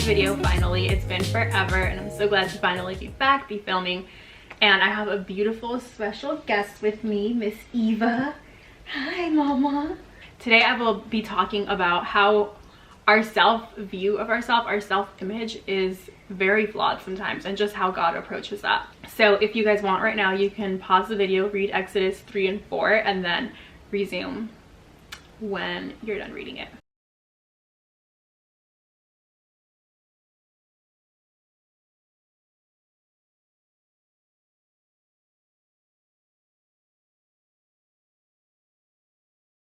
video finally. It's been forever and I'm so glad to finally be back, be filming. And I have a beautiful special guest with me, Miss Eva. Hi, Mama. Today I will be talking about how our self-view of ourselves, our self-image is very flawed sometimes, and just how God approaches that. So if you guys want right now, you can pause the video, read Exodus 3 and 4, and then resume when you're done reading it.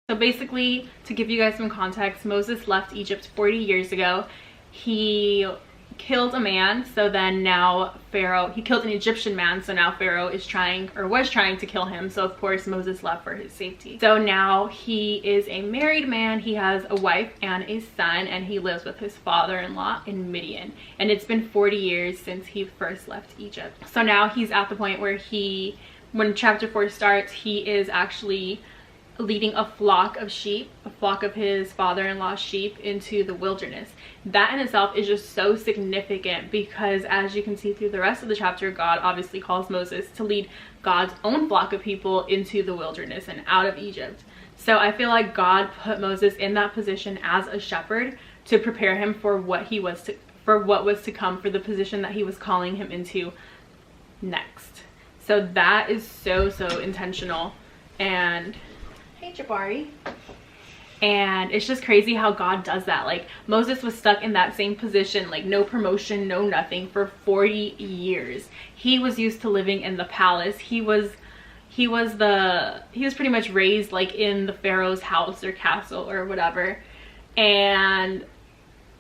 So basically, to give you guys some context, Moses left Egypt 40 years ago. He killed a man, so then now Pharaoh, he killed an Egyptian man, so now Pharaoh is trying, or was trying to kill him. So of course Moses left for his safety. So now he is a married man, he has a wife and a son, and he lives with his father-in-law in Midian. And it's been 40 years since he first left Egypt. So now he's at the point where when chapter 4 starts, he is actually leading a flock of sheep, a flock of his father-in-law's sheep, into the wilderness. That in itself is just so significant because, as you can see through the rest of the chapter, God obviously calls Moses to lead God's own flock of people into the wilderness and out of Egypt. So I feel like God put Moses in that position as a shepherd to prepare him for what was to come, for the position that he was calling him into next. So that is so intentional. And hey, Jabari. And it's just crazy how God does that. Like, Moses was stuck in that same position, like no promotion, no nothing, for 40 years. He was used to living in the palace. He was pretty much raised like in the Pharaoh's house or castle or whatever. And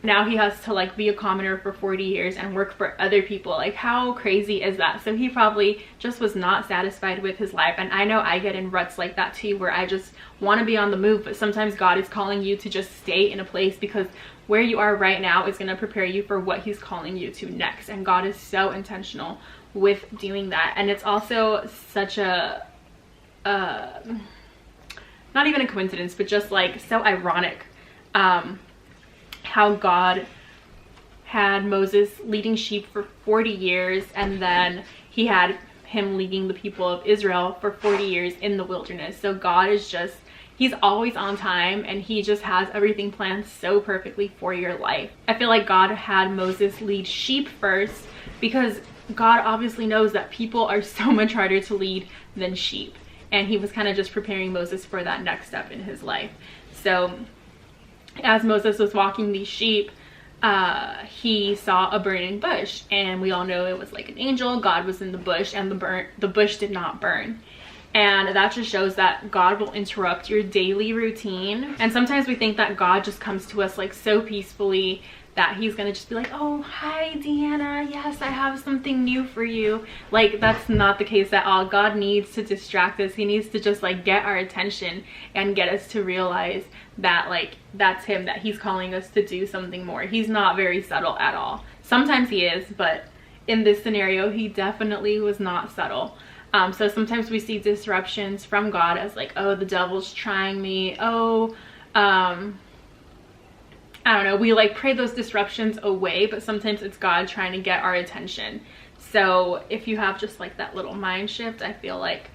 now he has to like be a commoner for 40 years and work for other people. Like, how crazy is that? So he probably just was not satisfied with his life. And I know I get in ruts like that too, where I just want to be on the move, but sometimes God is calling you to just stay in a place, because where you are right now is going to prepare you for what he's calling you to next. And God is so intentional with doing that. And it's also such a not even a coincidence, but just like so ironic how God had Moses leading sheep for 40 years, and then he had him leading the people of Israel for 40 years in the wilderness. So God is just, he's always on time, and he just has everything planned so perfectly for your life. I feel like God had Moses lead sheep first because God obviously knows that people are so much harder to lead than sheep, and he was kind of just preparing Moses for that next step in his life. So as Moses was walking these sheep, he saw a burning bush, and we all know it was like an angel. God was in the bush, and the bush did not burn. And that just shows that God will interrupt your daily routine. And sometimes we think that God just comes to us like so peacefully, that he's gonna just be like, oh, hi Dianna, yes, I have something new for you. Like, that's not the case at all. God needs to distract us. He needs to just like get our attention and get us to realize that like that's him, that he's calling us to do something more. He's not very subtle at all. Sometimes he is, but in this scenario he definitely was not subtle. So sometimes we see disruptions from God as like, oh, the devil's trying me, oh, I don't know, we like pray those disruptions away, but sometimes it's God trying to get our attention. So if you have just like that little mind shift, I feel like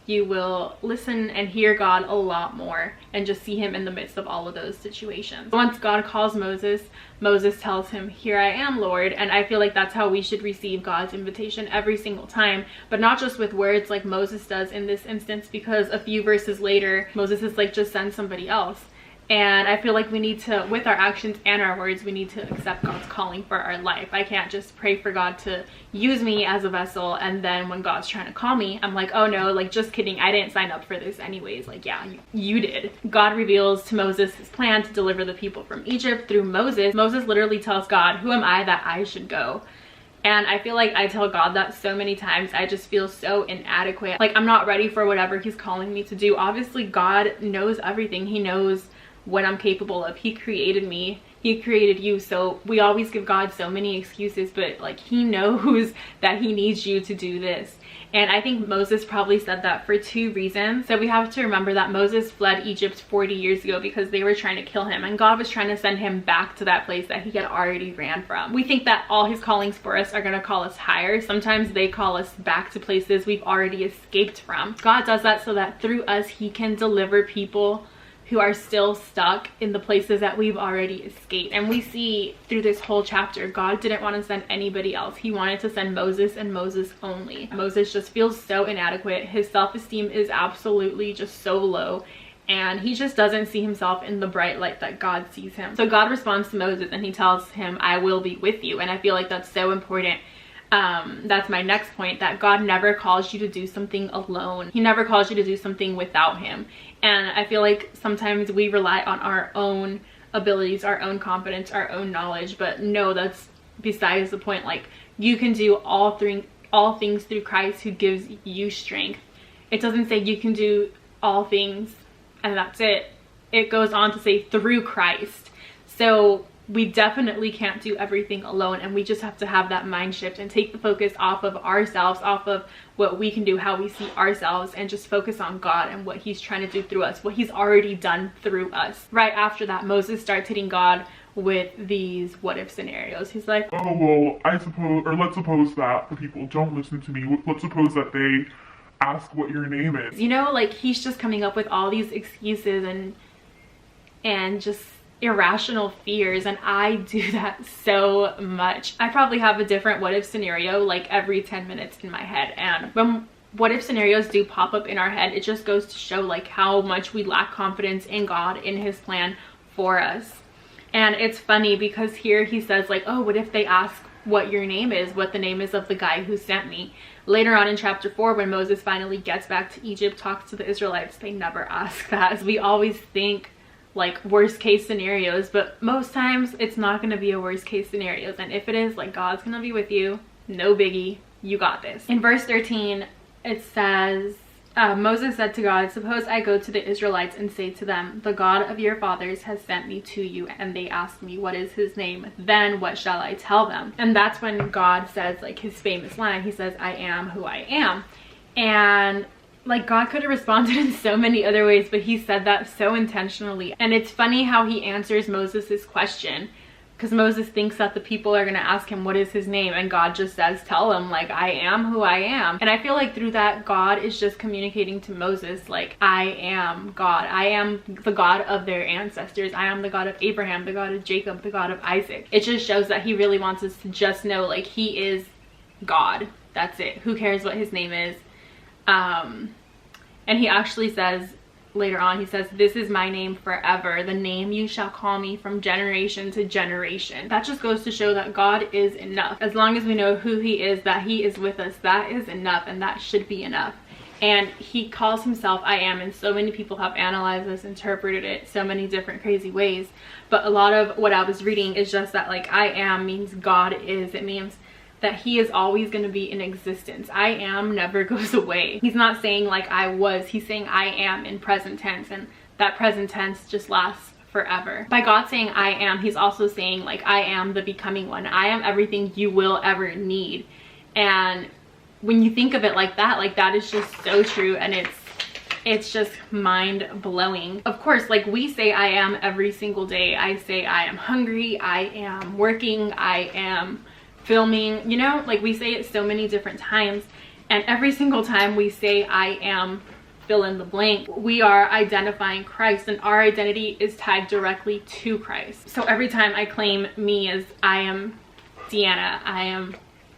you will listen and hear God a lot more and just see him in the midst of all of those situations. Once God calls Moses, Moses tells him, here I am, Lord. And I feel like that's how we should receive God's invitation every single time, but not just with words like Moses does in this instance, because a few verses later, Moses is like, just send somebody else. And I feel like we need to, with our actions and our words, we need to accept God's calling for our life. I can't just pray for God to use me as a vessel, and then when God's trying to call me, I'm like, oh no, like just kidding, I didn't sign up for this anyways. Like, yeah, you did. God reveals to Moses his plan to deliver the people from Egypt through Moses. Moses literally tells God, who am I that I should go? And I feel like I tell God that so many times. I just feel so inadequate. Like, I'm not ready for whatever he's calling me to do. Obviously, God knows everything. He knows what I'm capable of. He created me. He created you. So we always give God so many excuses, but like he knows that he needs you to do this. And I think Moses probably said that for 2 reasons. So we have to remember that Moses fled Egypt 40 years ago because they were trying to kill him, and God was trying to send him back to that place that he had already ran from. We think that all his callings for us are going to call us higher. Sometimes they call us back to places we've already escaped from. God does that so that through us he can deliver people who are still stuck in the places that we've already escaped. And we see through this whole chapter, God didn't want to send anybody else. He wanted to send Moses and Moses only. Moses just feels so inadequate. His self-esteem is absolutely just so low, and he just doesn't see himself in the bright light that God sees him. So God responds to Moses and he tells him, I will be with you. And I feel like that's so important. That's my next point, that God never calls you to do something alone. He never calls you to do something without him. And I feel like sometimes we rely on our own abilities, our own confidence, our own knowledge, but no, that's besides the point. Like, you can do all things through Christ who gives you strength. It doesn't say you can do all things and that's it. It goes on to say through Christ. So we definitely can't do everything alone, and we just have to have that mind shift and take the focus off of ourselves, off of what we can do, how we see ourselves, and just focus on God and what he's trying to do through us, what he's already done through us. Right after that, Moses starts hitting God with these what if scenarios. He's like, oh, well, I suppose, or let's suppose that the people don't listen to me. Let's suppose that they ask what your name is. You know, like, he's just coming up with all these excuses and just irrational fears, and I do that so much. I probably have a different what if scenario like every 10 minutes in my head, and when what if scenarios do pop up in our head, it just goes to show like how much we lack confidence in God, in his plan for us. And it's funny because here he says like, oh, what if they ask what your name is, what the name is of the guy who sent me. Later on in chapter 4, when Moses finally gets back to Egypt, talks to the Israelites, they never ask that. We always think like worst case scenarios, but most times it's not going to be a worst case scenarios, and if it is, like, God's gonna be with you, no biggie, you got this. In verse 13 it says, Moses said to God, suppose I go to the Israelites and say to them, the God of your fathers has sent me to you, and they ask me what is his name, then what shall I tell them? And that's when God says like his famous line. He says, I am who I am. And like, God could have responded in so many other ways, but he said that so intentionally. And it's funny how he answers Moses's question, because Moses thinks that the people are going to ask him what is his name, and God just says, tell him like, I am who I am. And I feel like through that, God is just communicating to Moses like, I am God. I am the God of their ancestors. I am the God of Abraham, the God of Jacob, the God of Isaac. It just shows that he really wants us to just know like he is God. That's it. Who cares what his name is? And he actually says later on, he says, this is my name forever, the name you shall call me from generation to generation. That just goes to show that God is enough. As long as we know who he is, that he is with us, that is enough, and that should be enough. And he calls himself I am, and so many people have analyzed this, interpreted it so many different crazy ways, but a lot of what I was reading is just that like I am means God is. It means that he is always going to be in existence. I am never goes away. He's not saying like I was, he's saying I am in present tense, and that present tense just lasts forever. By God saying I am, he's also saying like I am the becoming one. I am everything you will ever need. And when you think of it like that is just so true, and it's just mind-blowing. Of course, like, we say I am every single day. I say I am hungry, I am working, I am filming, you know, like we say it so many different times, and every single time we say I am fill in the blank, we are identifying Christ, and our identity is tied directly to Christ. So every time I claim me as I am Dianna, I am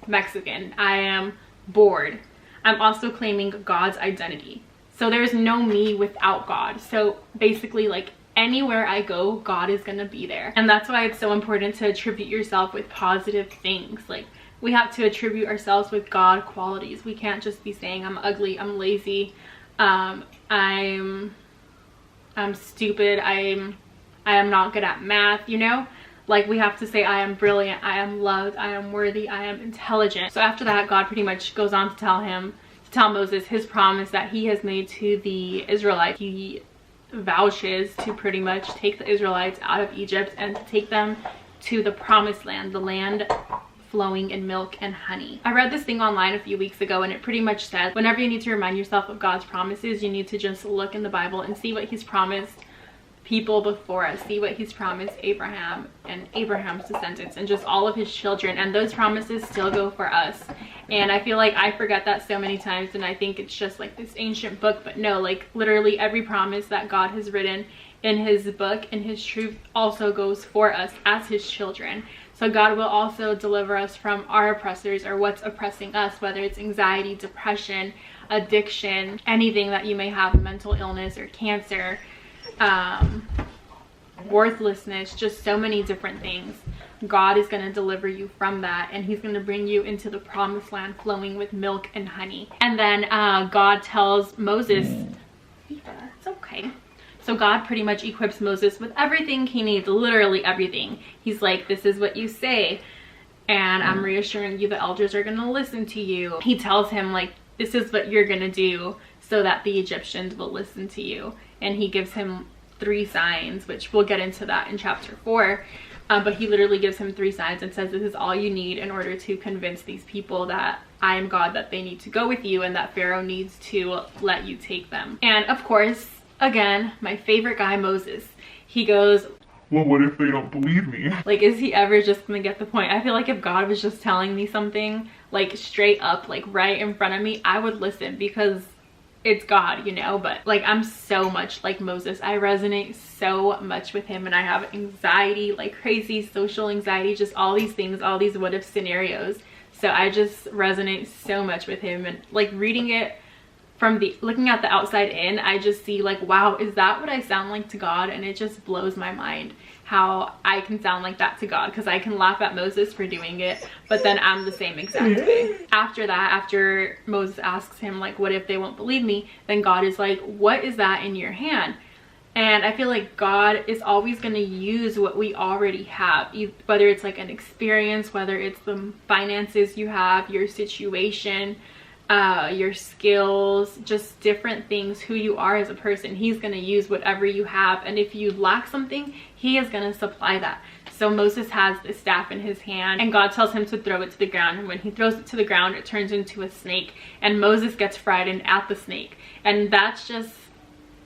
Mexican, I am bored, I'm also claiming God's identity. So there's no me without God. So basically, like, anywhere I go, God is gonna be there. And that's why it's so important to attribute yourself with positive things. Like, we have to attribute ourselves with God qualities. We can't just be saying I'm ugly, I'm lazy, I'm stupid, I am not good at math, you know? Like, we have to say I am brilliant, I am loved, I am worthy, I am intelligent. So after that, God pretty much goes on to tell Moses his promise that he has made to the Israelites. He vouches to pretty much take the Israelites out of Egypt and to take them to the promised land, the land flowing in milk and honey. I read this thing online a few weeks ago, and it pretty much said whenever you need to remind yourself of God's promises, you need to just look in the Bible and see what he's promised people before us, see what he's promised Abraham and Abraham's descendants and just all of his children, and those promises still go for us. And I feel like I forget that so many times, and I think it's just like this ancient book, but no, like literally every promise that God has written in his book and his truth also goes for us as his children. So God will also deliver us from our oppressors, or what's oppressing us, whether it's anxiety, depression, addiction, anything that you may have, mental illness or cancer, worthlessness, just so many different things. God is going to deliver you from that, and he's going to bring you into the promised land flowing with milk and honey. And then God tells Moses, it's okay. So God pretty much equips Moses with everything he needs, literally everything. He's like, this is what you say, and I'm reassuring you the elders are going to listen to you. He tells him, like, this is what you're going to do so that the Egyptians will listen to you. And he gives him 3 signs, which we'll get into that in chapter 4. But he literally gives him 3 signs and says, this is all you need in order to convince these people that I am God, that they need to go with you, and that Pharaoh needs to let you take them. And of course, again, my favorite guy, Moses, he goes, well, what if they don't believe me? Like, is he ever just gonna get the point? I feel like if God was just telling me something, like straight up, like right in front of me, I would listen, because it's God, you know. But like, I'm so much like Moses. I resonate so much with him, and I have anxiety like crazy, social anxiety, just all these things, all these what if scenarios. So I just resonate so much with him, and like reading it from the looking at the outside in, I just see like, wow, is that what I sound like to God? And it just blows my mind how I can sound like that to God, because I can laugh at Moses for doing it, but then I'm the same exact way. After that, after Moses asks him like, what if they won't believe me, then God is like, what is that in your hand? And I feel like God is always going to use what we already have, whether it's like an experience, whether it's the finances you have, your situation, your skills, just different things, who you are as a person. He's going to use whatever you have, and if you lack something, he is going to supply that. So Moses has this staff in his hand, and God tells him to throw it to the ground, and when he throws it to the ground, it turns into a snake, and Moses gets frightened at the snake. And that's just,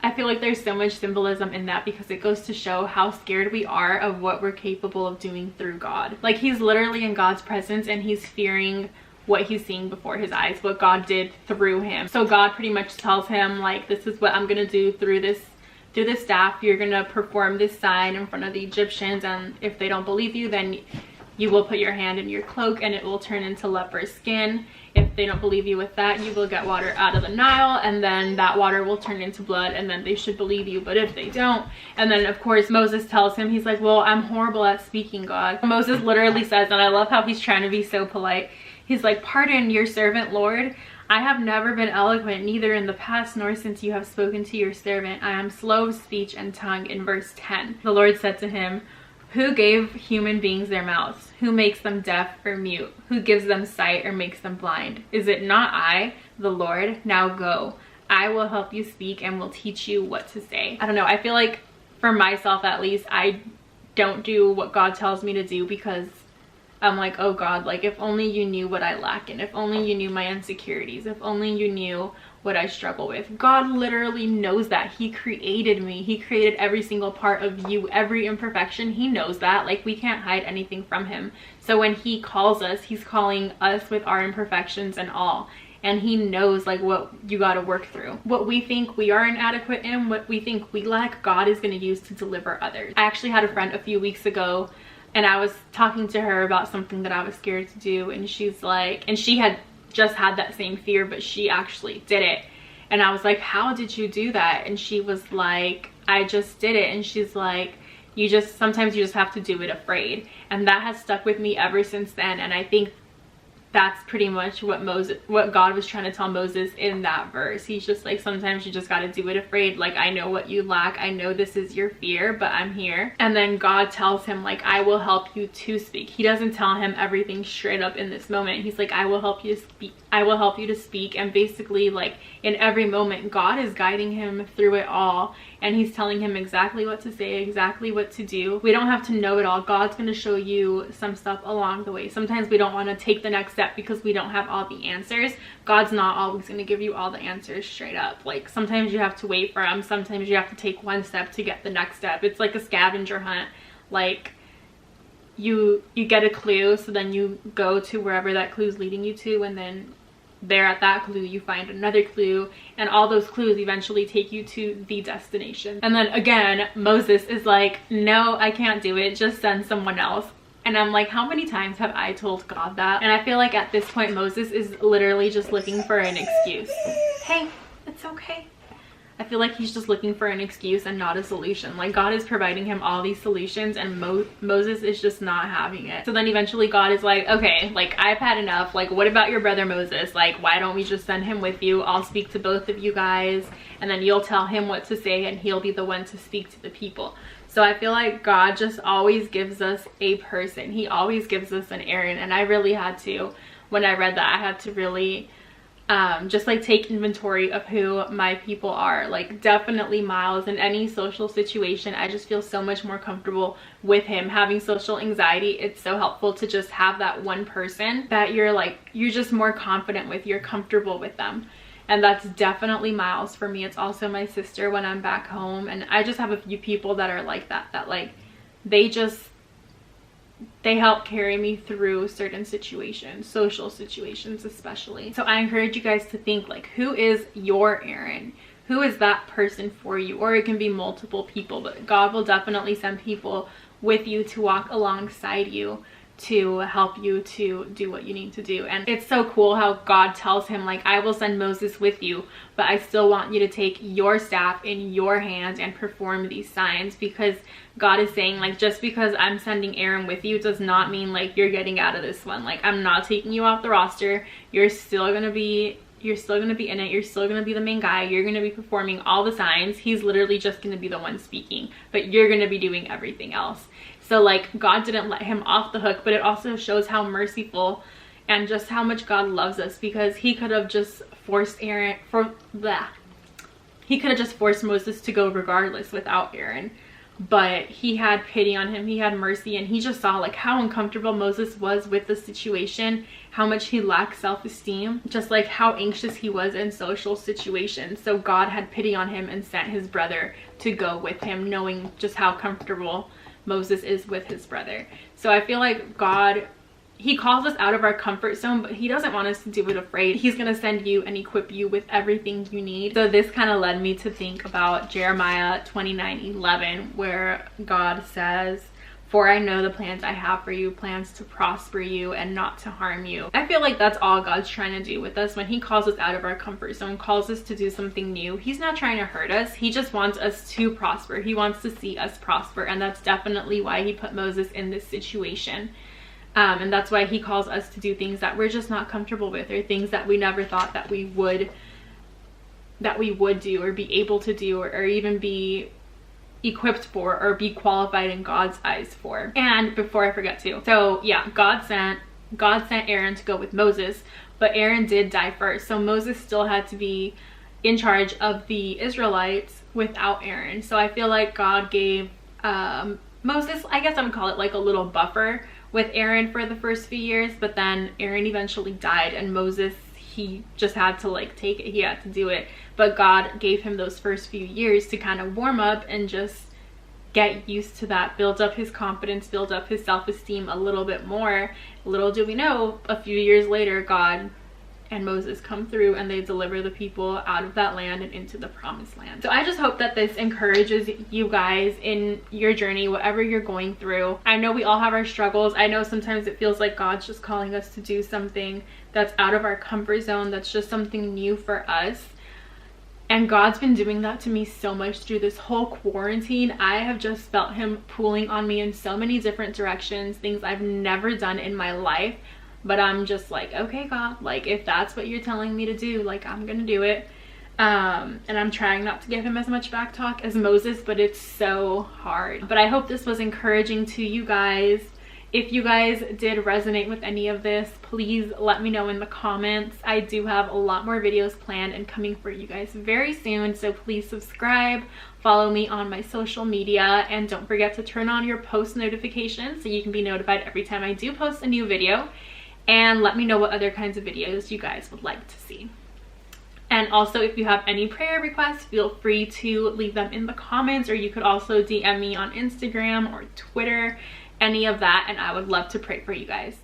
I feel like there's so much symbolism in that, because it goes to show how scared we are of what we're capable of doing through God. Like, he's literally in God's presence, and he's fearing what he's seeing before his eyes, what God did through him. So God pretty much tells him like, this is what I'm gonna do through this staff. You're gonna perform this sign in front of the Egyptians, and if they don't believe you, then you will put your hand in your cloak and it will turn into leper skin. If they don't believe you with that, you will get water out of the Nile, and then that water will turn into blood, and then they should believe you. But if they don't, and then of course Moses tells him, he's like, well, I'm horrible at speaking, God. Moses literally says, and I love how he's trying to be so polite, he's like, pardon your servant, Lord. I have never been eloquent, neither in the past nor since you have spoken to your servant. I am slow of speech and tongue. In verse 10, the Lord said to him, who gave human beings their mouths? Who makes them deaf or mute? Who gives them sight or makes them blind? Is it not I, the Lord? Now go. I will help you speak and will teach you what to say. I don't know. I feel like for myself, at least, I don't do what God tells me to do, because I'm like, oh God, like if only you knew what I lack, and if only you knew my insecurities, if only you knew what I struggle with. God literally knows that. He created me. He created every single part of you, every imperfection. He knows that. Like, we can't hide anything from him. So when he calls us, he's calling us with our imperfections and all. And he knows like what you got to work through. What we think we are inadequate in, what we think we lack, God is going to use to deliver others. I actually had a friend a few weeks ago, and I was talking to her about something that I was scared to do, and she's like, and she had just had that same fear, but she actually did it. And I was like, how did you do that? And she was like, I just did it. And she's like, sometimes you just have to do it afraid. And that has stuck with me ever since then. And I think that's pretty much what God was trying to tell Moses in that verse. He's just like, sometimes you just got to do it afraid. Like, I know what you lack. I know this is your fear, but I'm here. And then God tells him, like, I will help you to speak. He doesn't tell him everything straight up in this moment. He's like, I will help you to speak. I will help you to speak. And basically, like, in every moment, God is guiding him through it all. And he's telling him exactly what to say, exactly what to do. We don't have to know it all. God's going to show you some stuff along the way. Sometimes we don't want to take the next step because we don't have all the answers. God's not always going to give you all the answers straight up. Like, sometimes you have to wait for him. Sometimes you have to take one step to get the next step. It's like a scavenger hunt. Like, you get a clue, so then you go to wherever that clue is leading you to, and then there at that clue you find another clue, and all those clues eventually take you to the destination. And then again, Moses is like, no, I can't do it, just send someone else. And I'm like, how many times have I told God that? And I feel like at this point Moses is literally just looking for an excuse. Hey, it's okay. I feel like he's just looking for an excuse and not a solution. Like, God is providing him all these solutions, and Moses is just not having it. So then eventually God is like, okay, like, I've had enough. Like, what about your brother Moses? Like, why don't we just send him with you? I'll speak to both of you guys, and then you'll tell him what to say, and he'll be the one to speak to the people. So I feel like God just always gives us a person. He always gives us an Aaron. And I really had to, when I read that, I had to really just like take inventory of who my people are. Like, definitely Miles. In any social situation, I just feel so much more comfortable with him. Having social anxiety, it's so helpful to just have that one person that you're just more confident with, you're comfortable with them. And that's definitely Miles for me. It's also my sister when I'm back home. And I just have a few people that are like that like they help carry me through certain situations, social situations especially. So I encourage you guys to think, like, who is your Aaron? Who is that person for you? Or it can be multiple people, but God will definitely send people with you to walk alongside you, to help you to do what you need to do. And it's so cool how God tells him, like, I will send Moses with you, but I still want you to take your staff in your hand and perform these signs, because God is saying, like, just because I'm sending Aaron with you does not mean like you're getting out of this one. Like, I'm not taking you off the roster. You're still gonna be in it. You're still gonna be the main guy. You're gonna be performing all the signs. He's literally just gonna be the one speaking, but you're gonna be doing everything else. So, like, God didn't let him off the hook, but it also shows how merciful and just how much God loves us, because he could have just forced Moses to go regardless without Aaron. But he had pity on him, he had mercy, and he just saw, like, how uncomfortable Moses was with the situation, how much he lacked self-esteem, just like how anxious he was in social situations. So God had pity on him and sent his brother to go with him, knowing just how comfortable Moses is with his brother. So I feel like God, he calls us out of our comfort zone, but he doesn't want us to do it afraid. He's going to send you and equip you with everything you need. So this kind of led me to think about Jeremiah 29:11, where God says, for I know the plans I have for you, plans to prosper you and not to harm you. I feel like that's all God's trying to do with us when he calls us out of our comfort zone, calls us to do something new. He's not trying to hurt us. He just wants us to prosper. He wants to see us prosper. And that's definitely why he put Moses in this situation. And that's why he calls us to do things that we're just not comfortable with, or things that we never thought that we would do or be able to do, or even be equipped for, or be qualified in God's eyes for. And before I forget to, so yeah, God sent Aaron to go with Moses, but Aaron did die first. So Moses still had to be in charge of the Israelites without Aaron. So I feel like God gave Moses, I guess I'm gonna call it like a little buffer with Aaron for the first few years, but then Aaron eventually died, and Moses, he just had to like take it, he had to do it. But God gave him those first few years to kind of warm up and just get used to that, build up his confidence, build up his self-esteem a little bit more. Little do we know, a few years later, God and Moses come through and they deliver the people out of that land and into the promised land. So I just hope that this encourages you guys in your journey, whatever you're going through. I know we all have our struggles. I know sometimes it feels like God's just calling us to do something that's out of our comfort zone, that's just something new for us. And God's been doing that to me so much through this whole quarantine. I have just felt him pulling on me in so many different directions, things I've never done in my life. but I'm just like, okay, God, like if that's what you're telling me to do, like I'm gonna do it. And I'm trying not to give him as much back talk as Moses, but it's so hard. But I hope this was encouraging to you guys. If you guys did resonate with any of this, please let me know in the comments. I do have a lot more videos planned and coming for you guys very soon, so please subscribe, follow me on my social media, and don't forget to turn on your post notifications so you can be notified every time I do post a new video. And let me know what other kinds of videos you guys would like to see. And also, if you have any prayer requests, feel free to leave them in the comments, or you could also DM me on Instagram or Twitter, any of that, and I would love to pray for you guys.